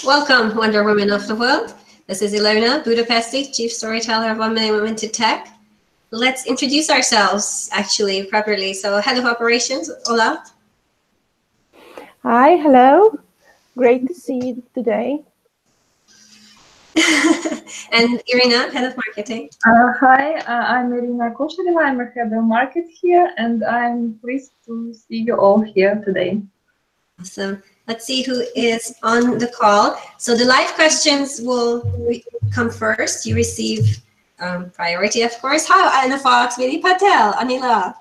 Welcome, Wonder Women of the world. This is Ilona Budapesti, Chief Storyteller of 1 Million Women to Tech. Let's introduce ourselves actually properly. So, Head of Operations, Ola. Hi, hello. Great to see you today. And Irina, Head of Marketing. Hi, I'm Irina Koshareva. I'm a Head of Market here, and I'm pleased to see you all here today. Awesome. Let's see who is on the call. So the live questions will come first. You receive priority, of course. Hi, Anna Fox, Vinny Patel, Anila.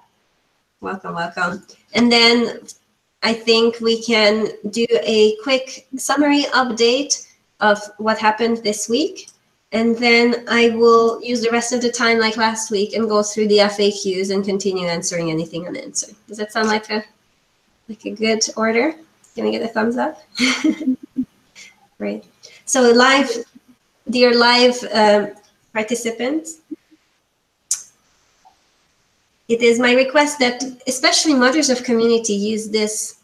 Welcome, welcome. And then I think we can do a quick summary update of what happened this week. And then I will use the rest of the time like last week and go through the FAQs and continue answering anything unanswered. Does that sound like a good order? Can I get a thumbs up? Great. So dear live participants, it is my request that especially mothers of community use this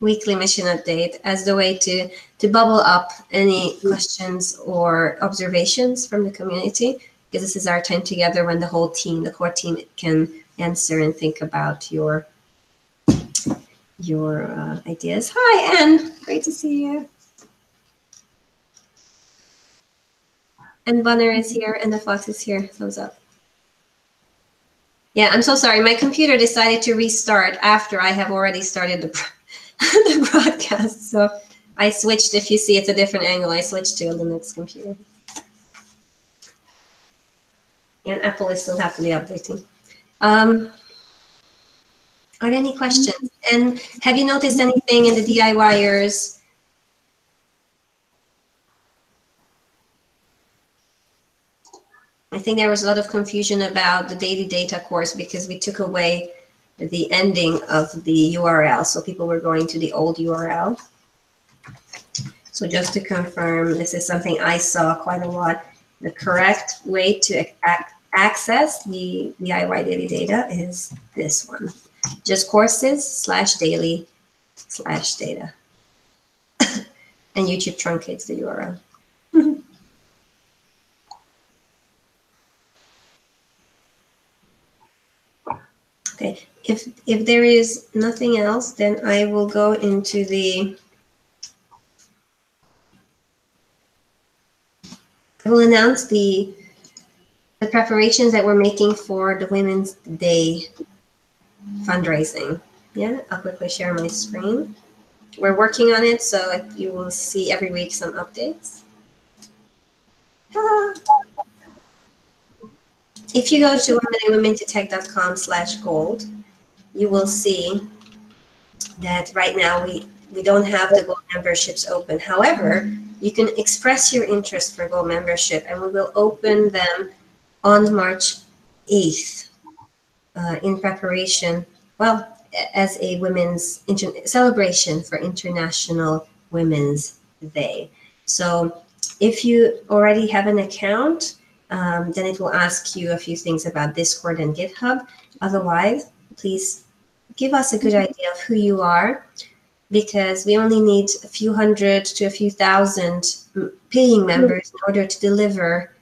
weekly mission update as the way to bubble up any questions or observations from the community, because this is our time together when the whole team, the core team, can answer and think about your ideas. Hi, Anne. Great to see you. And Bunner is here, and the Fox is here. Thumbs up. Yeah, I'm so sorry. My computer decided to restart after I have already started the broadcast. So I switched. If you see it's a different angle, I switched to a Linux computer. And Apple is still happily updating. Are there any questions? And have you noticed anything in the DIYers? I think there was a lot of confusion about the daily data course because we took away the ending of the URL. So people were going to the old URL. So just to confirm, this is something I saw quite a lot. The correct way to access the DIY daily data is this one. Just courses/daily/data. And YouTube truncates the URL. Okay, if there is nothing else, then I will go into I will announce the preparations that we're making for the Women's Day fundraising. Yeah, I'll quickly share my screen. We're working on it, so you will see every week some updates. Hello. If you go to 1millionwomentotech.com/gold, you will see that right now we don't have the gold memberships open. However, you can express your interest for gold membership, and we will open them on March 8th in preparation, well, as a women's celebration for International Women's Day. So if you already have an account, then it will ask you a few things about Discord and GitHub. Otherwise, please give us a good idea of who you are, because we only need a few hundred to a few thousand paying members in order to deliver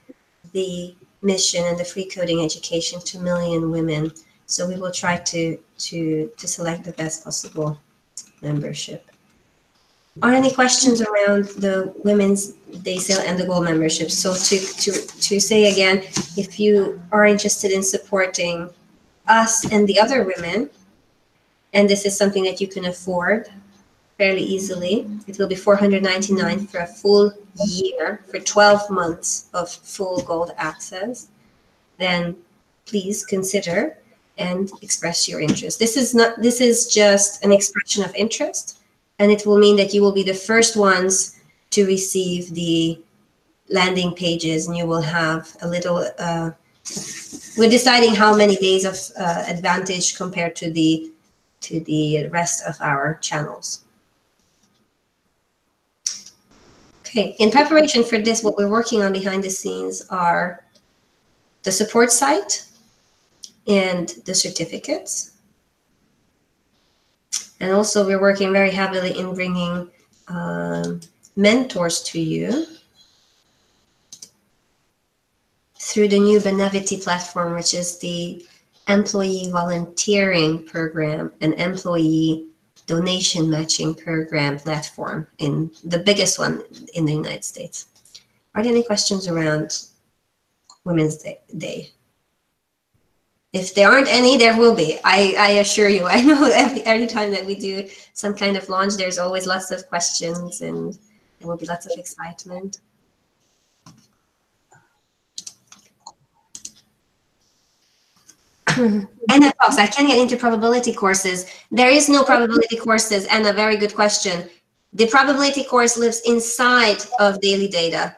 the mission and the free coding education to 1 million women. So we will try to select the best possible membership. Are any questions around the Women's Day sale and the gold membership? So to say again, if you are interested in supporting us and the other women, and this is something that you can afford fairly easily, it will be $499 for a full year, for 12 months of full gold access, then please consider and express your interest. This is just an expression of interest, and it will mean that you will be the first ones to receive the landing pages, and you will have a little, we're deciding how many days of advantage compared to the rest of our channels. Okay, in preparation for this, what we're working on behind the scenes are the support site and the certificates. And also we're working very heavily in bringing mentors to you through the new Benevity platform, which is the employee volunteering program and employee donation matching program platform, in the biggest one in the United States. Are there any questions around Women's Day? If there aren't any, there will be. I assure you. I know every time that we do some kind of launch, there's always lots of questions and there will be lots of excitement. Anna Fox, I can't get into probability courses. There is no probability courses, and a very good question. The probability course lives inside of daily data.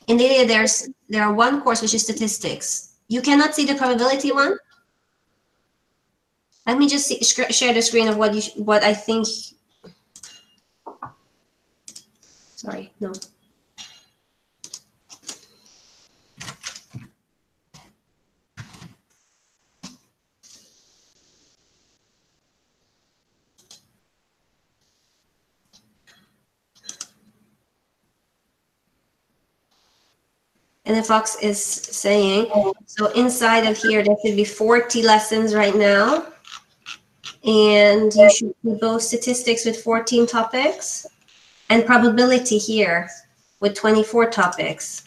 In daily data, there are one course which is statistics. You cannot see the probability one. Let me just share the screen of what I think. Sorry, no. And Fox is saying, so inside of here, there should be 40 lessons right now. And you should do both statistics with 14 topics and probability here with 24 topics.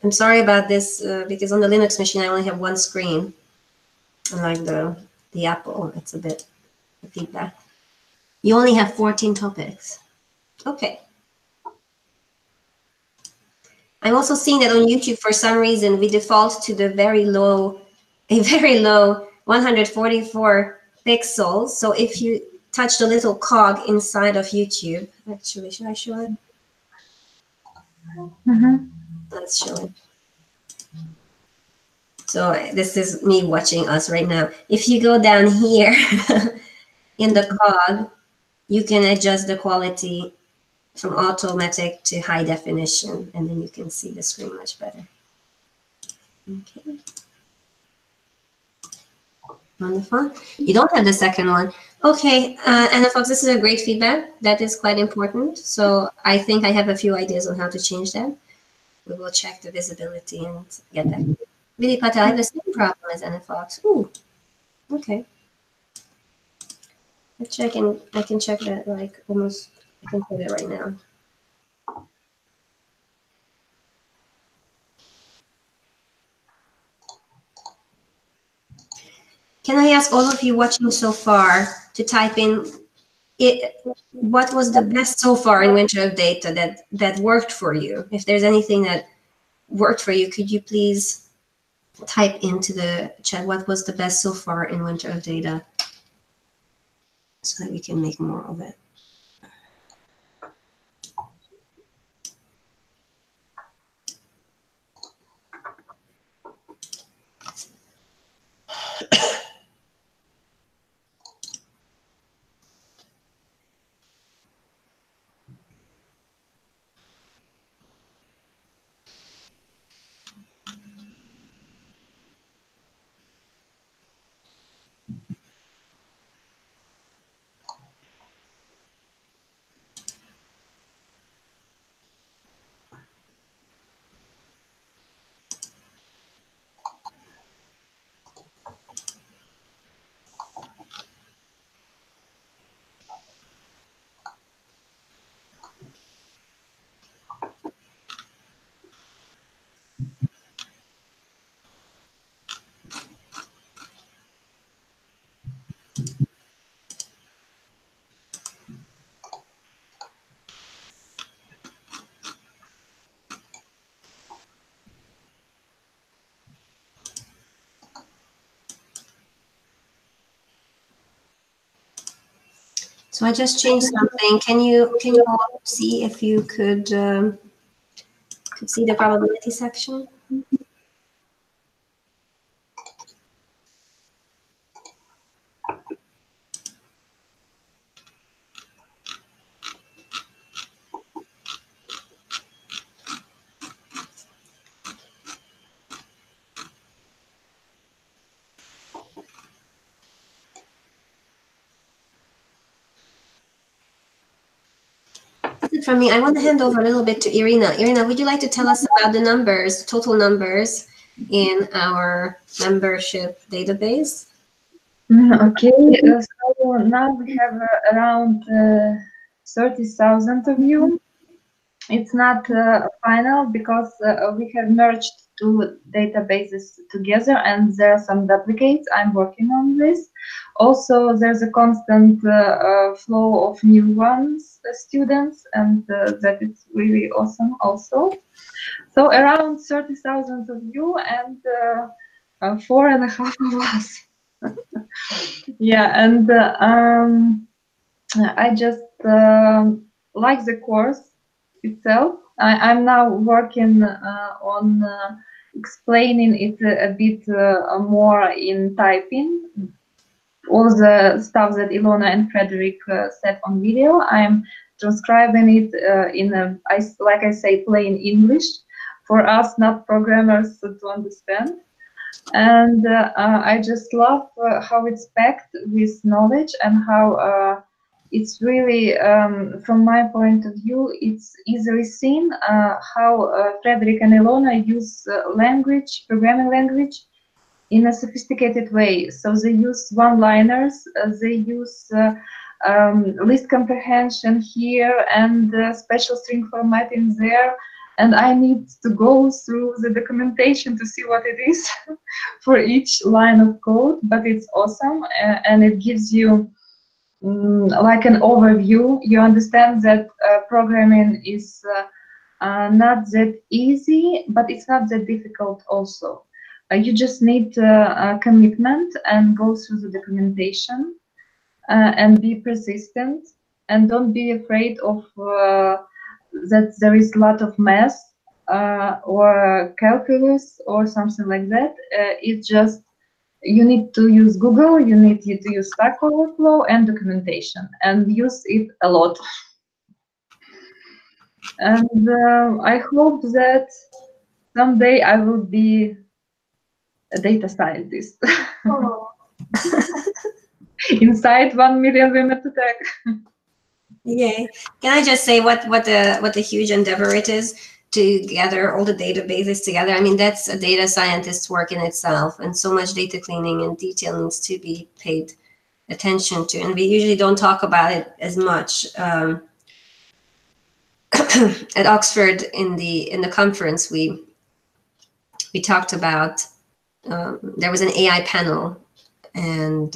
I'm sorry about this because on the Linux machine, I only have one screen. Unlike the Apple, it's a bit feedback. You only have 14 topics. Okay. I'm also seeing that on YouTube, for some reason, we default to the very low 144 pixels. So if you touch the little cog inside of YouTube, actually, should I show it? Mm-hmm. Let's show it. So this is me watching us right now. If you go down here in the cog, you can adjust the quality from automatic to high definition, and then you can see the screen much better. Okay. Wonderful. You don't have the second one. Okay, Anna Fox, this is a great feedback. That is quite important. So I think I have a few ideas on how to change that. We will check the visibility and get that. Vidhi Patel, I have the same problem as Anna Fox. Ooh, okay. I can check that like almost, I can put it right now. Can I ask all of you watching so far to type in what was the best so far in Winter of Data that worked for you? If there's anything that worked for you, could you please type into the chat what was the best so far in Winter of Data so that we can make more of it. So I just changed something. Can you all see if you could see the probability section? from me. I want to hand over a little bit to Irina. Irina, would you like to tell us about the numbers, total numbers in our membership database? Okay, so now we have around 30,000 of you. It's not final because we have merged two databases together and there are some duplicates. I'm working on this. Also, there's a constant flow of new ones, students, and that is really awesome also. So around 30,000 of you and 4.5 of us. Yeah, and I just like the course itself. I'm now working on explaining it a bit more in typing. All the stuff that Ilona and Frederick said on video, I'm transcribing it in a, like I say, plain English for us, not programmers, to understand. And I just love how it's packed with knowledge and how it's really, from my point of view, it's easily seen how Frederick and Ilona use language, programming language, in a sophisticated way. So they use one-liners, they use list comprehension here and special string formatting there. And I need to go through the documentation to see what it is for each line of code, but it's awesome and it gives you like an overview. You understand that programming is not that easy, but it's not that difficult also. You just need commitment and go through the documentation and be persistent and don't be afraid of that there is a lot of math or calculus or something like that. It's just you need to use Google, you need to use Stack Overflow and documentation and use it a lot. And I hope that someday I will be a data scientist. Oh. Inside 1 million women to tech. Yay. Can I just say what a huge endeavor it is to gather all the databases together? I mean, that's a data scientist's work in itself, and so much data cleaning and detail needs to be paid attention to. And we usually don't talk about it as much. At Oxford in the conference, we talked about there was an AI panel, and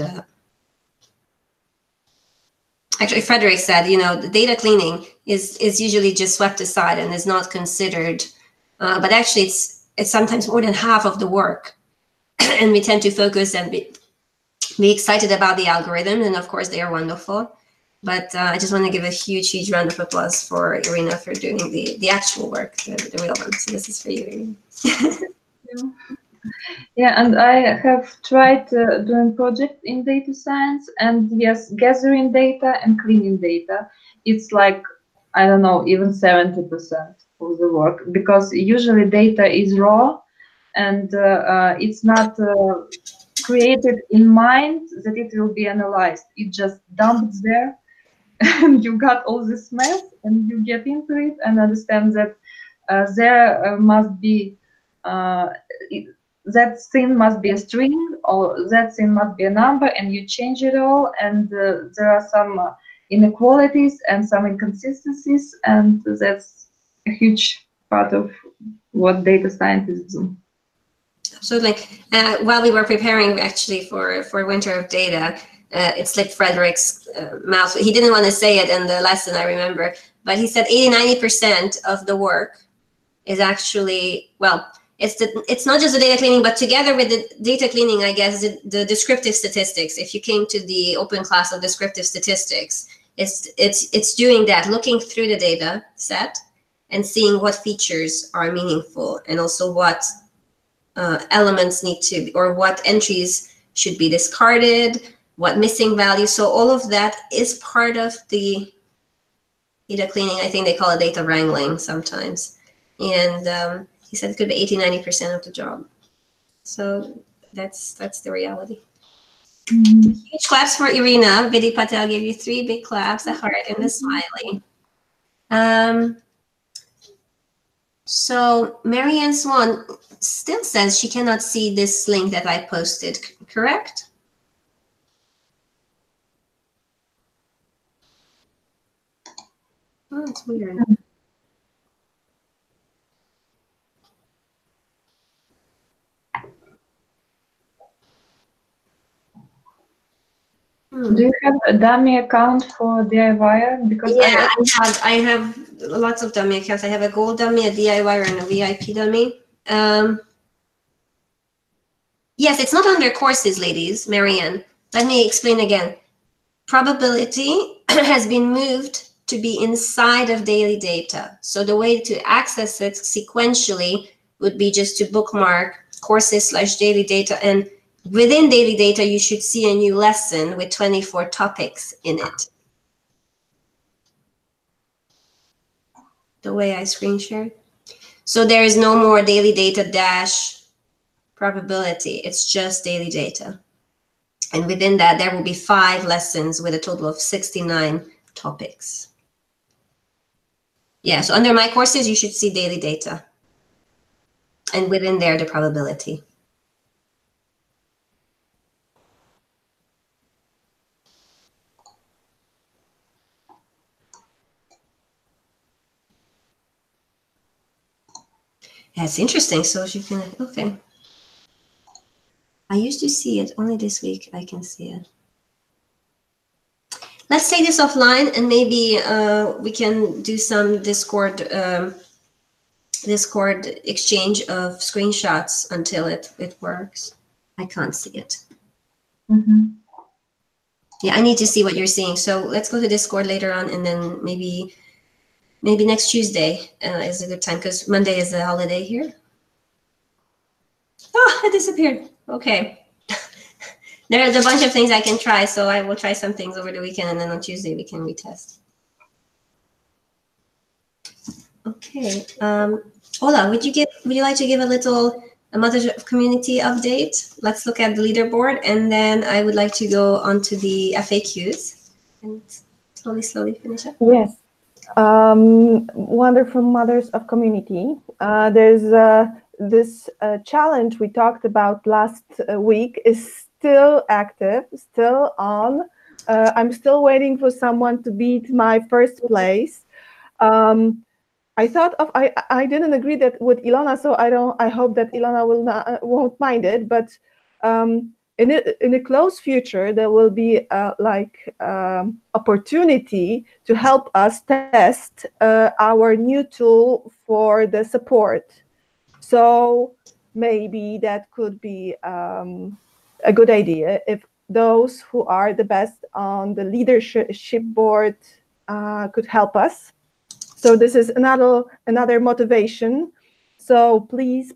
actually, Frederick said, you know, the data cleaning is usually just swept aside and is not considered, but actually it's sometimes more than half of the work. And we tend to focus and be excited about the algorithm, and of course they are wonderful. But I just want to give a huge round of applause for Irina for doing the actual work, the real one. So this is for you, Irina. Yeah, and I have tried doing projects in data science, and yes, gathering data and cleaning data, it's like, I don't know, even 70% of the work, because usually data is raw and it's not created in mind that it will be analyzed. It just dumped there and you got all this mess and you get into it and understand that there must be that thing must be a string or that thing must be a number, and you change it all, and there are some inequalities and some inconsistencies, and that's a huge part of what data scientists do. Absolutely. While we were preparing actually for Winter of Data, it slipped Frederick's mouth. He didn't want to say it in the lesson, I remember, but he said 80–90% of the work is actually, well, it's not just the data cleaning, but together with the data cleaning, I guess, the descriptive statistics. If you came to the open class of descriptive statistics, it's doing that, looking through the data set and seeing what features are meaningful, and also what elements need to, or what entries should be discarded, what missing values. So all of that is part of the data cleaning. I think they call it data wrangling sometimes. And he said it could be 80–90% of the job. So that's the reality. Huge claps for Irina. Vidhi Patel gave you 3 big claps, a heart and a smiley. So Marianne Swan still says she cannot see this link that I posted, correct? Oh, it's weird. Do you have a dummy account for DIYer? Because Yeah, I have lots of dummy accounts. I have a gold dummy, a DIYer, and a VIP dummy. Yes, it's not under courses, ladies, Marianne. Let me explain again. Probability has been moved to be inside of daily data. So the way to access it sequentially would be just to bookmark courses/daily data. And within daily data, you should see a new lesson with 24 topics in it. The way I screen shared. So there is no more daily data dash probability. It's just daily data. And within that, there will be 5 lessons with a total of 69 topics. Yeah, so under my courses, you should see daily data. And within there, the probability. That's interesting. So you can, okay. I used to see it, only this week I can see it. Let's take this offline and maybe we can do some Discord exchange of screenshots until it works. I can't see it. Yeah, I need to see what you're seeing. So let's go to Discord later on, and then maybe next Tuesday is a good time because Monday is a holiday here. Oh, it disappeared. Okay. There's a bunch of things I can try, so I will try some things over the weekend, and then on Tuesday we can retest. Okay. Ola, would you like to give a Mothers of Community update? Let's look at the leaderboard, and then I would like to go on to the FAQs and slowly finish up. Yes. Wonderful Mothers of Community. There's this challenge we talked about last week is still active, still on. I'm still waiting for someone to beat my first place. I thought of I didn't agree that with Ilona, so I hope that Ilona won't mind it. But in a close future, there will be opportunity to help us test our new tool for the support. So maybe that could be a good idea if those who are the best on the leadership board could help us. So this is another motivation. So please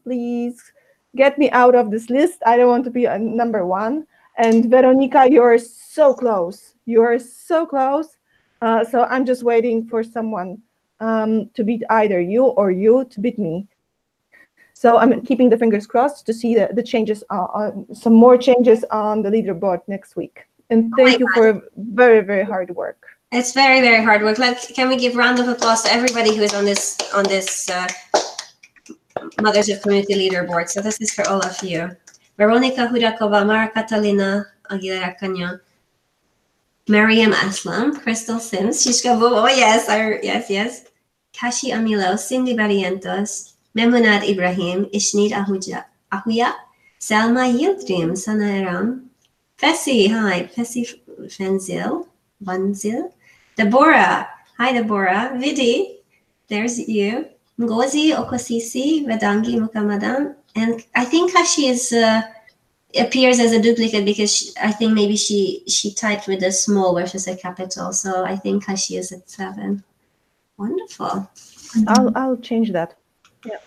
get me out of this list. I don't want to be a number 1. And Veronica, you're so close. You are so close. So I'm just waiting for someone to beat either you or you to beat me. So I'm keeping the fingers crossed to see the changes, some more changes on the leaderboard next week. And thank you for very, very hard work. It's very, very hard work. Can we give a round of applause to everybody who is on this Mothers of Community leaderboard? So this is for all of you. Veronica Hudakova, Mara Catalina Aguilera Canyon, Mariam Aslam, Crystal Sims, Shishka Bo, oh yes, yes. Kashi Amilo, Cindy Barrientos, Memunad Ibrahim, Ishnid Ahuya, Selma Yildirim, Sanaeram, Fessy, hi, Fessy Vanzil, Deborah, hi Deborah, Vidi, there's you, Ngozi Okosisi, Vedangi Mukamadan, and I think Kashi appears as a duplicate because I think maybe she typed with a small versus a capital, so I think Kashi is at 7. Wonderful. I'll change that. Yeah.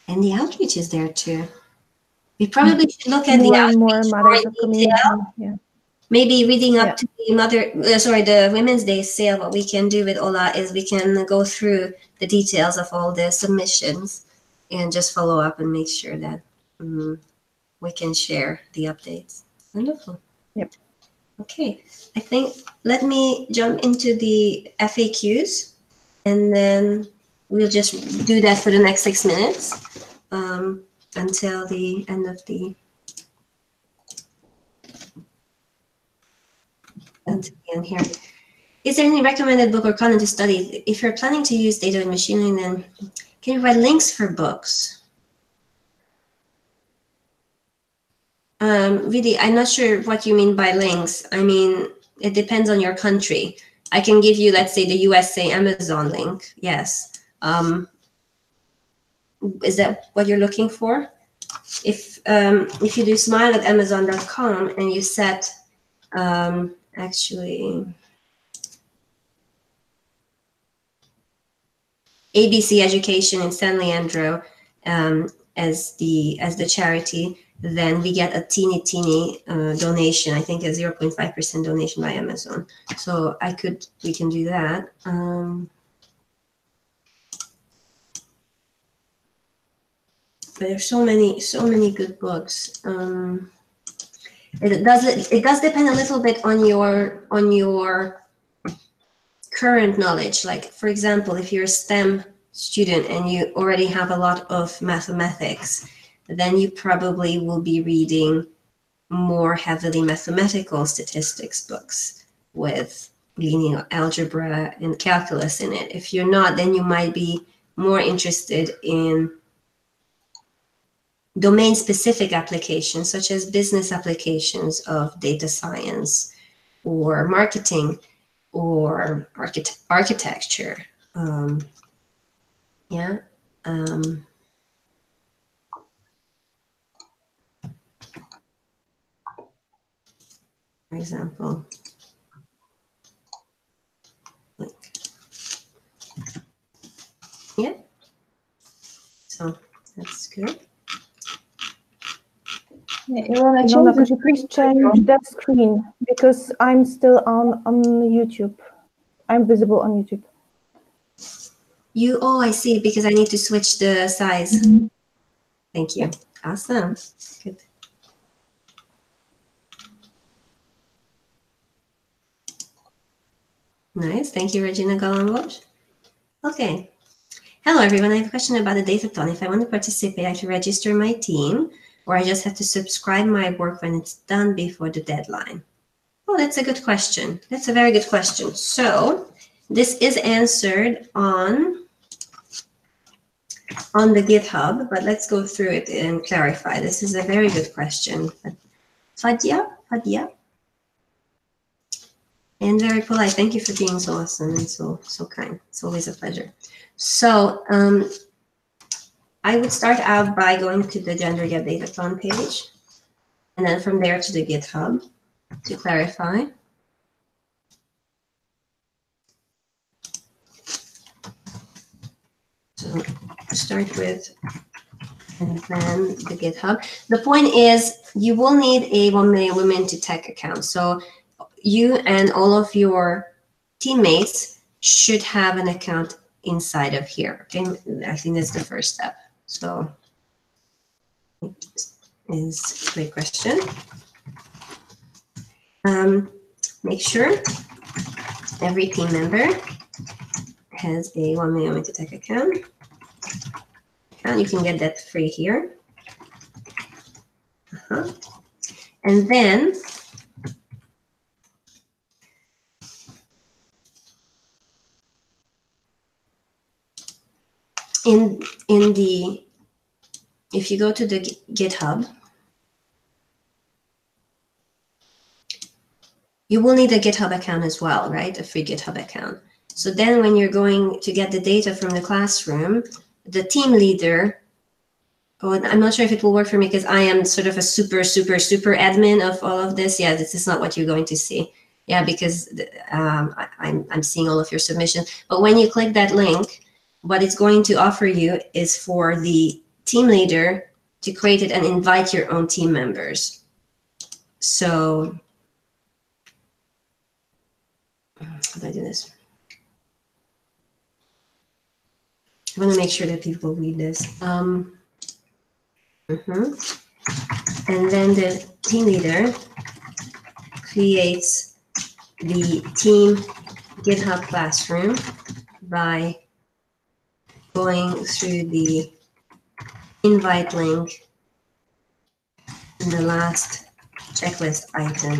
And the outreach is there too. We probably should look at more the more Mothers of Community. Yeah. Maybe reading up to the Women's Day sale. What we can do with Ola is we can go through the details of all the submissions and just follow up and make sure that we can share the updates. Wonderful. Yep. Okay, I think let me jump into the FAQs, and then we'll just do that for the next 6 minutes until the end of the end here. Is there any recommended book or content to study? If you're planning to use data and machine learning, then can you provide links for books? Really, I'm not sure what you mean by links. I mean, it depends on your country. I can give you, let's say, the USA Amazon link. Yes. Is that what you're looking for? If you do smile@amazon.com and you set actually ABC Education in San Leandro as the charity, then we get a teeny donation. I think a 0.5% donation by Amazon. So we can do that. But there's so many good books. It does depend a little bit on your current knowledge. Like, for example, if you're a STEM student and you already have a lot of mathematics, then you probably will be reading more heavily mathematical statistics books with linear algebra and calculus in it. If you're not, then you might be more interested in domain-specific applications, such as business applications of data science or marketing or architecture. For example, yeah. So that's good. Ilona, could you please change that screen, because I'm still on YouTube. I'm visible on YouTube. Oh, I see, because I need to switch the size. Thank you. Awesome. Good. Nice. Thank you, Regina Galambos. Okay. Hello, everyone. I have a question about the Datathon. If I want to participate, I have to register my team, or I just have to subscribe my work when it's done before the deadline? Oh, that's a good question. That's a very good question. So this is answered on the GitHub, but let's go through it and clarify. This is a very good question. Fadia? And very polite. Thank you for being so awesome and so kind. It's always a pleasure. So I would start out by going to the Gender Gap Datathon page, and then from there to the GitHub to clarify. So start with, and then the GitHub. The point is, you will need a 1 Million Women to Tech account. So you and all of your teammates should have an account inside of here. Okay, I think that's the first step. So is a great question. Make sure every team member has a 1 Million Women to Tech account. And you can get that free here. And then if you go to the GitHub, you will need a GitHub account as well, right? A free GitHub account. So then when you're going to get the data from the classroom, the team leader, I'm not sure if it will work for me because I am sort of a super admin of all of this. Yeah, this is not what you're going to see. Yeah, because I'm seeing all of your submissions. But when you click that link, what it's going to offer you is for the team leader to create it and invite your own team members. So how do I do this? I want to make sure that people read this. And then the team leader creates the team GitHub Classroom by going through the invite link in the last checklist item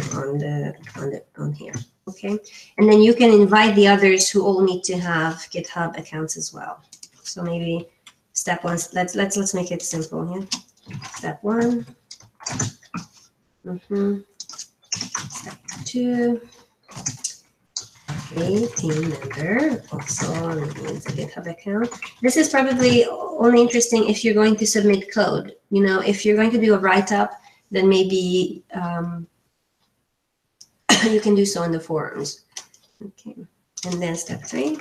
on here. Okay, and then you can invite the others who all need to have GitHub accounts as well. So maybe step one, let's make it simple here. Step one. Step two. Okay, team member also needs a GitHub account. This is probably only interesting if you're going to submit code. You know, if you're going to do a write-up, then maybe you can do so in the forums. Okay, and then step three.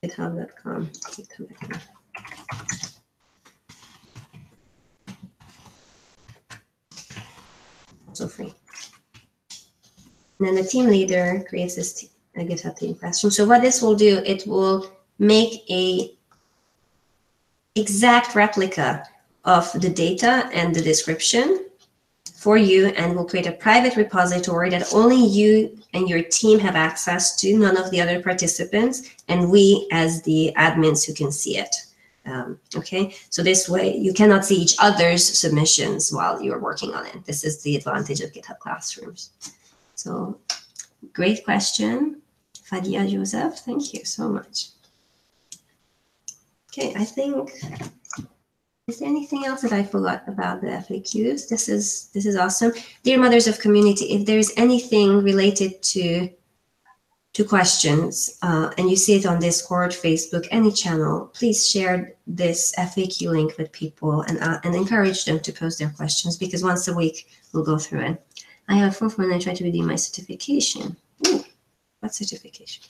GitHub.com. Also free. And then the team leader creates this GitHub team classroom. So what this will do, it will make a exact replica of the data and the description for you, and will create a private repository that only you and your team have access to, none of the other participants, and we as the admins who can see it. Okay, so this way you cannot see each other's submissions while you're working on it. This is the advantage of GitHub Classrooms. So great question, Fadia Joseph, thank you so much. Okay, I think, is there anything else that I forgot about the FAQs? This is awesome. Dear Mothers of Community, if there's anything related to questions and you see it on Discord, Facebook, any channel, please share this FAQ link with people and encourage them to post their questions, because once a week we'll go through it. I have 4 when I try to redeem my certification. Ooh, what certification?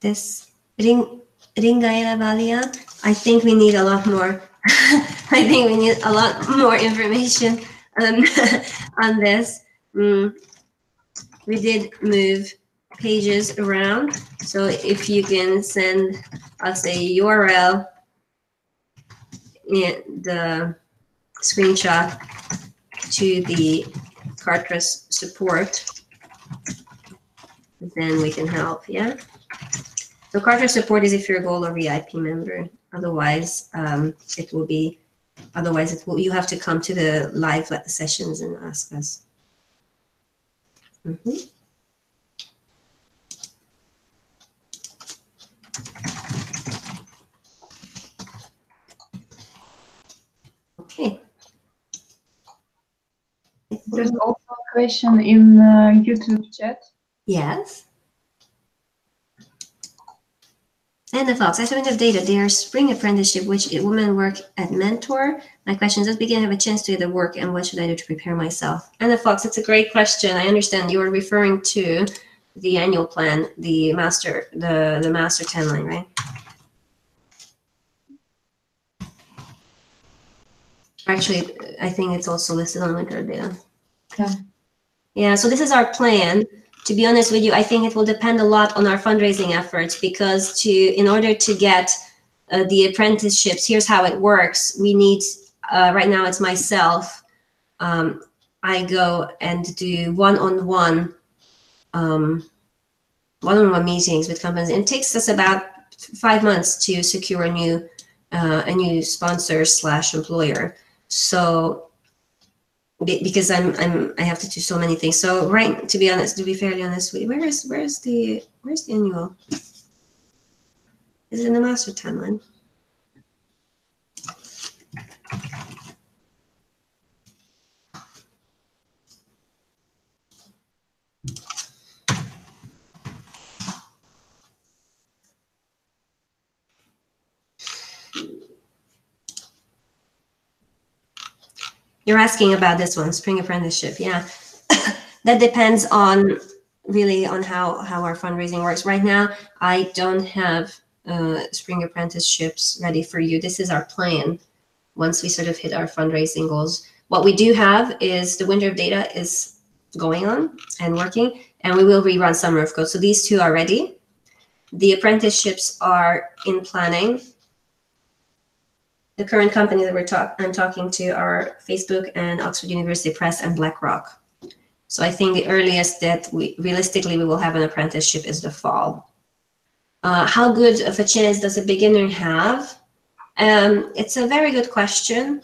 This Ringaila Valia, I think we need a lot more. I think we need a lot more information on this. We did move pages around, so if you can send us a URL in the screenshot to the CARTRAS support, then we can help. Yeah. So CARTRAS support is if you're a Goal or VIP member. Otherwise, it will be. Otherwise, you have to come to the live sessions and ask us. Okay. There's also a question in YouTube chat. Yes. And the Fox, I submitted data. They are spring apprenticeship, which women work at Mentor. My question is, does begin have a chance to do the work, and what should I do to prepare myself? And the Fox, it's a great question. I understand you are referring to the annual plan, the master 10 line, right? Actually, I think it's also listed on Winter data. Yeah. Yeah, so this is our plan. To be honest with you, I think it will depend a lot on our fundraising efforts, because in order to get the apprenticeships, here's how it works. We need, right now it's myself. I go and do one-on-one meetings with companies. And it takes us about 5 months to secure a new sponsor / employer. So because I have to do so many things. So to be honest, to be fairly honest, where's the annual? Is it in the master timeline? You're asking about this one, spring apprenticeship. Yeah, that depends on how our fundraising works. Right now, I don't have spring apprenticeships ready for you. This is our plan. Once we sort of hit our fundraising goals, what we do have is the Winter of Data is going on and working, and we will rerun Summer of Code. So these two are ready. The apprenticeships are in planning. The current company that I'm talking to are Facebook and Oxford University Press and BlackRock. So I think the earliest that realistically we will have an apprenticeship is the fall. How good of a chance does a beginner have? It's a very good question.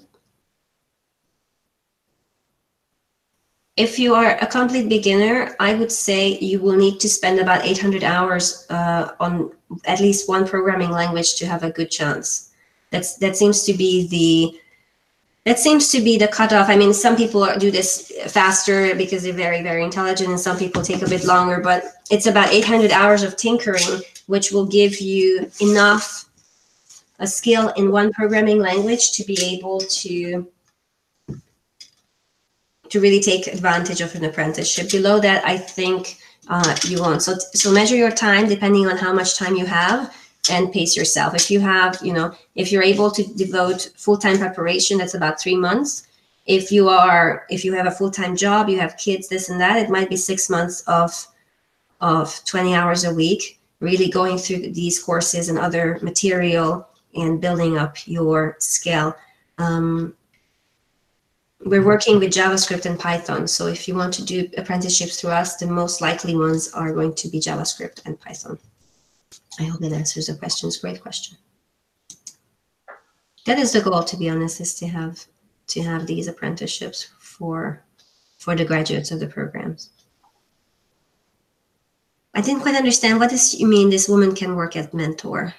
If you are a complete beginner, I would say you will need to spend about 800 hours on at least one programming language to have a good chance. That seems to be the cutoff. I mean, some people do this faster because they're very, very intelligent, and some people take a bit longer, but it's about 800 hours of tinkering, which will give you enough a skill in one programming language to be able to really take advantage of an apprenticeship. Below that, I think you won't. So measure your time depending on how much time you have, and pace yourself. If you have, if you're able to devote full-time preparation, that's about 3 months. If you have a full-time job, you have kids, this and that, it might be 6 months of 20 hours a week, really going through these courses and other material and building up your skill. We're working with JavaScript and Python. So if you want to do apprenticeships through us, the most likely ones are going to be JavaScript and Python. I hope that answers the question. It's a great question. That is the goal, to be honest, is to have these apprenticeships for the graduates of the programs. I didn't quite understand, what does you mean this woman can work as mentor?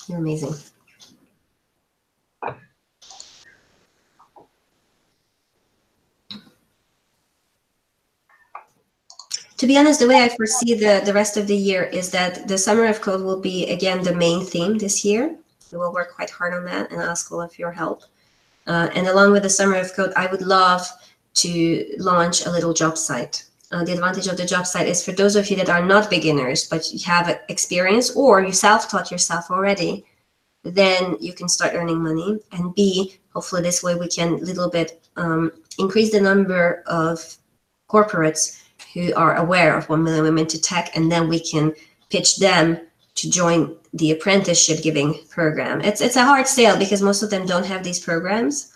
You're amazing. To be honest, the way I foresee the rest of the year is that the Summer of Code will be, again, the main theme this year. We will work quite hard on that and ask all of your help. And along with the Summer of Code, I would love to launch a little job site. The advantage of the job site is for those of you that are not beginners, but you have experience or you self-taught yourself already, then you can start earning money. And B, hopefully this way we can a little bit increase the number of corporates who are aware of 1 Million Women to Tech, and then we can pitch them to join the apprenticeship giving program. It's a hard sale because most of them don't have these programs.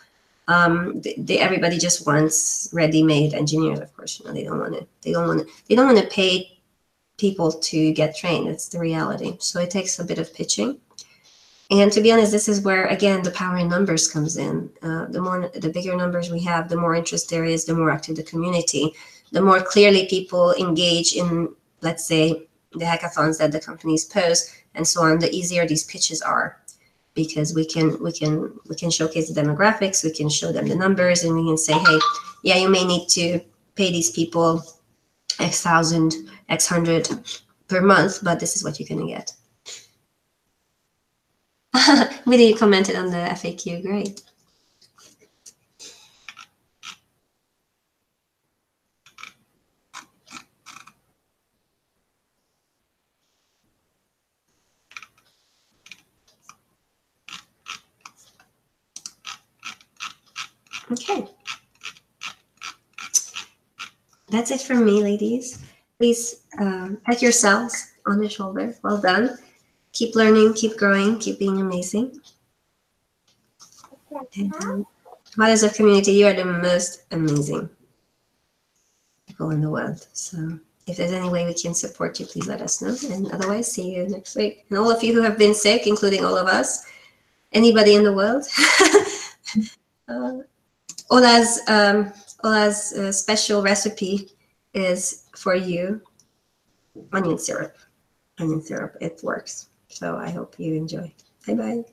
Everybody just wants ready-made engineers, of course. They don't want to pay people to get trained. It's the reality. So it takes a bit of pitching. And to be honest, this is where, again, the power in numbers comes in. The bigger numbers we have, the more interest there is, the more active the community, the more clearly people engage in, let's say, the hackathons that the companies post and so on, the easier these pitches are, because we can showcase the demographics, we can show them the numbers, and we can say, hey, yeah, you may need to pay these people X thousand, X hundred per month, but this is what you're gonna get. Really commented on the FAQ, great. Okay. That's it from me, ladies. Please pat yourselves on the shoulder. Well done. Keep learning, keep growing, keep being amazing. And Mothers of Community, you are the most amazing people in the world. So if there's any way we can support you, please let us know. And otherwise, see you next week. And all of you who have been sick, including all of us, anybody in the world, Ola's special recipe is for you, onion syrup. Onion syrup, it works. So I hope you enjoy. Bye-bye.